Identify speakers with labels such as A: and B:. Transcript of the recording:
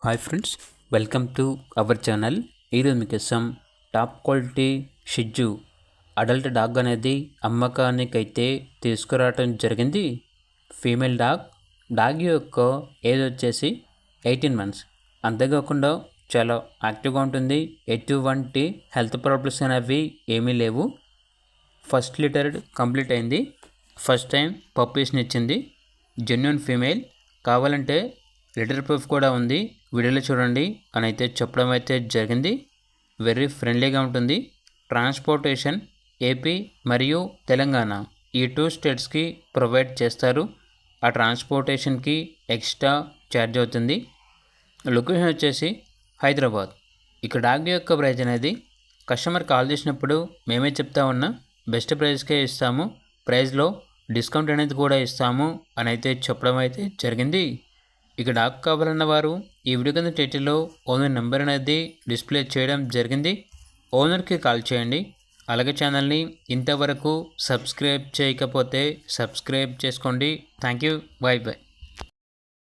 A: Hi friends, welcome to our channel. ఈరోజు మీకోసం top quality షిజ్జు adult dog అనేది అమ్మకానికైతే తీసుకురావడం జరిగింది. ఫీమేల్ డాగ్ యొక్క ఏజ్ వచ్చేసి 18 మంత్స్. అంతేకాకుండా చాలా యాక్టివ్గా ఉంటుంది. ఎటువంటి హెల్త్ ప్రాబ్లమ్స్ అనేవి ఏమీ లేవు. ఫస్ట్ లిటర్ కంప్లీట్ అయింది. ఫస్ట్ టైం పప్పీస్ని ఇచ్చింది. Genuine female. కావాలంటే లిటర్ ప్రూఫ్ కూడా ఉంది, వీడియోలో చూడండి అని అయితే చెప్పడం అయితే జరిగింది. వెరీ ఫ్రెండ్లీగా ఉంటుంది. ట్రాన్స్పోర్టేషన్ ఏపీ మరియు తెలంగాణ ఈ 2 స్టేట్స్కి ప్రొవైడ్ చేస్తారు. ఆ ట్రాన్స్పోర్టేషన్కి ఎక్స్ట్రా ఛార్జ్ అవుతుంది. లొకేషన్ వచ్చేసి హైదరాబాద్. ఇక డాగ్ యొక్క ప్రైజ్ అనేది కస్టమర్ కాల్ చేసినప్పుడు మేమే చెప్తా ఉన్నా బెస్ట్ ప్రైస్కే ఇస్తాము, ప్రైస్లో డిస్కౌంట్ అనేది కూడా ఇస్తాము అని అయితే చెప్పడం అయితే జరిగింది. ఇక డాగ్ కావాలన్న వారు ఈ వీడియో కింద టైటిల్లో ఓనర్ నెంబర్ అనేది డిస్ప్లే చేయడం జరిగింది. ఓనర్కి కాల్ చేయండి. అలాగే ఛానల్ని ఇంతవరకు సబ్స్క్రైబ్ చేయకపోతే సబ్స్క్రైబ్ చేసుకోండి. Thank you. By by.